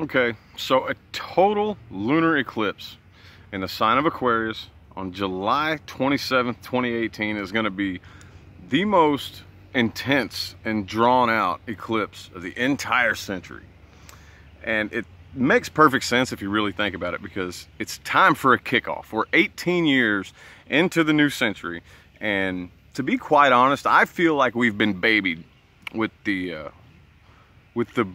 Okay, so a total lunar eclipse in the sign of Aquarius on July 27th, 2018 is going to be the most intense and drawn out eclipse of the entire century. And it makes perfect sense if you really think about it, because it's time for a kickoff. We're 18 years into the new century, and to be quite honest, I feel like we've been babied with the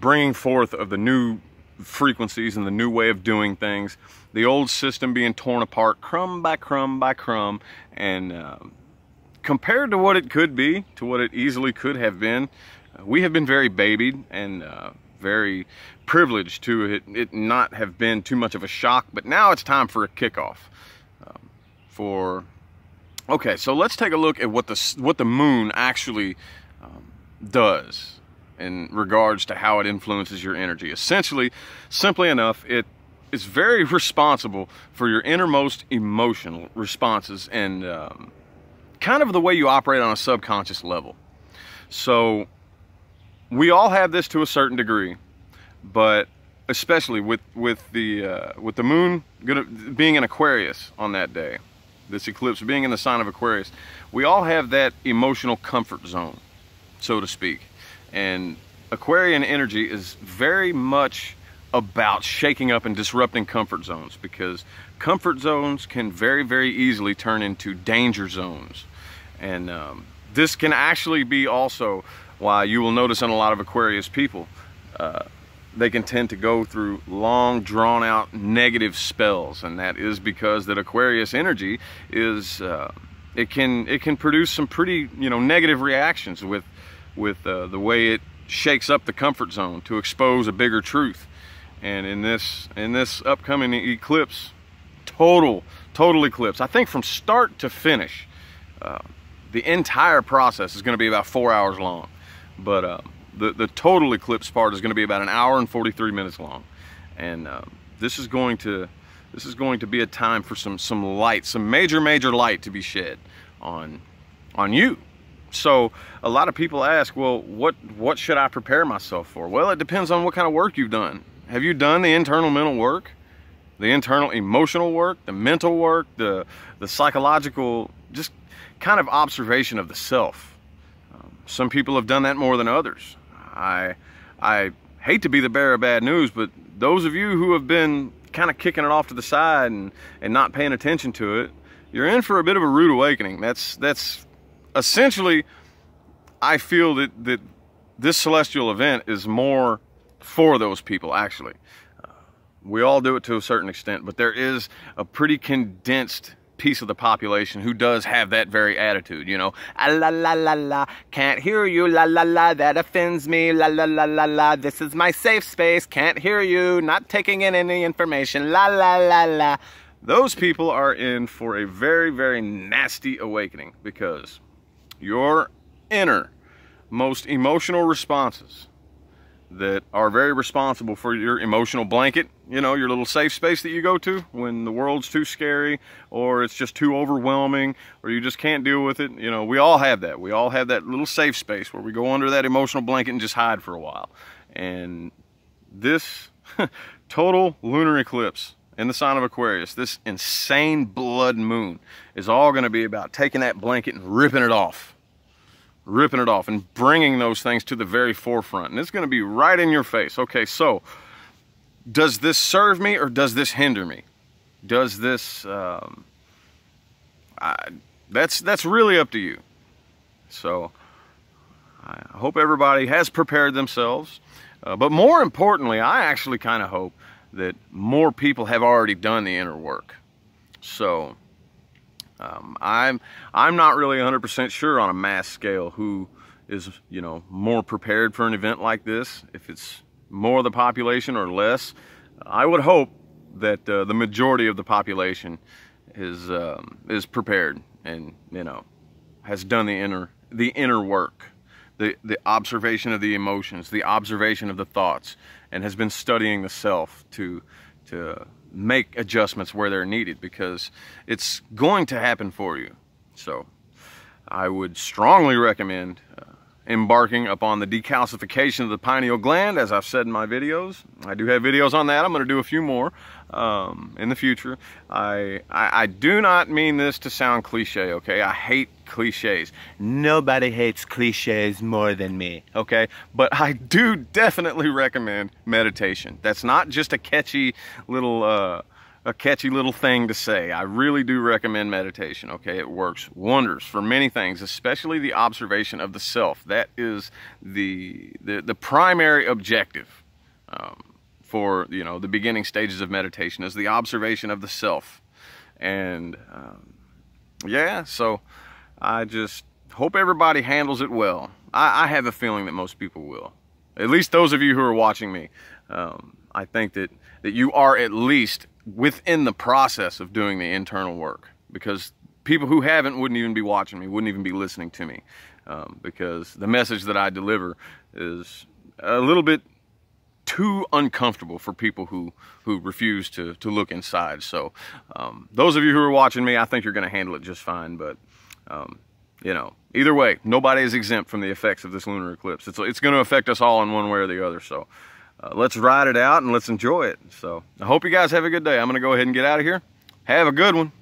bringing forth of the new frequencies and the new way of doing things, the old system being torn apart crumb by crumb by crumb, and compared to what it could be, to what it easily could have been, we have been very babied and very privileged to it not have been too much of a shock. But now it's time for a kickoff. Okay, so let's take a look at what the moon actually does in regards to how it influences your energy. Essentially, simply enough, it is very responsible for your innermost emotional responses and kind of the way you operate on a subconscious level. So we all have this to a certain degree, but especially with the moon being in Aquarius on that day, this eclipse being in the sign of Aquarius, we all have that emotional comfort zone, so to speak. And Aquarian energy is very much about shaking up and disrupting comfort zones, because comfort zones can very, very easily turn into danger zones. And this can actually be also why you will notice in a lot of Aquarius people, they can tend to go through long, drawn-out negative spells, and that is because that Aquarius energy is it can produce some pretty negative reactions with the way it shakes up the comfort zone to expose a bigger truth. And in this upcoming eclipse, total eclipse, I think from start to finish, the entire process is going to be about 4 hours long, but the total eclipse part is going to be about 1 hour and 43 minutes long. And this is going to be a time for some light, some major light to be shed on you. So a lot of people ask, well, what should I prepare myself for? Well, it depends on what kind of work you've done. Have you done the internal mental work, the internal emotional work, the mental work, the psychological, just kind of observation of the self? Some people have done that more than others. I hate to be the bearer of bad news, but those of you who have been kind of kicking it off to the side and not paying attention to it, you're in for a bit of a rude awakening. That's essentially, I feel that this celestial event is more for those people, actually. We all do it to a certain extent, but there is a pretty condensed piece of the population who does have that very attitude, ah, la la la la, can't hear you, la la la, that offends me, la la la la la, this is my safe space, can't hear you, not taking in any information, la la la la. Those people are in for a very, very nasty awakening, because your inner most emotional responses that are very responsible for your emotional blanket, your little safe space that you go to when the world's too scary, or it's just too overwhelming, or you just can't deal with it. We all have that. We all have that little safe space where we go under that emotional blanket and just hide for a while. And this total lunar eclipse in the sign of Aquarius, this insane blood moon, is all going to be about taking that blanket and ripping it off and bringing those things to the very forefront. And it's going to be right in your face. Okay, so does this serve me or does this hinder me? Does this that's really up to you. So I hope everybody has prepared themselves, but more importantly, I actually kind of hope that more people have already done the inner work. So I'm not really 100% sure on a mass scale who is more prepared for an event like this, if it's more of the population or less. I would hope that the majority of the population is prepared and has done the inner work, the observation of the emotions, the observation of the thoughts, and has been studying the self to make adjustments where they're needed, because it's going to happen for you. So I would strongly recommend embarking upon the decalcification of the pineal gland, as I've said in my videos. I do have videos on that. I'm going to do a few more in the future. I do not mean this to sound cliche, okay? I hate cliches. Nobody hates cliches more than me, okay? But I do definitely recommend meditation. That's not just a catchy little thing to say. I really do recommend meditation, okay? It works wonders for many things, especially the observation of the self. That is the primary objective for, you know, the beginning stages of meditation, is the observation of the self. And yeah, so I just hope everybody handles it well. I have a feeling that most people will. At least those of you who are watching me. I think that you are at least within the process of doing the internal work, because people who haven't wouldn't even be watching me, wouldn't even be listening to me, because the message that I deliver is a little bit too uncomfortable for people who refuse to look inside. So those of you who are watching me, I think you're going to handle it just fine. But you know, either way, nobody is exempt from the effects of this lunar eclipse. It's going to affect us all in one way or the other. So let's ride it out and let's enjoy it. So I hope you guys have a good day. I'm going to go ahead and get out of here. Have a good one.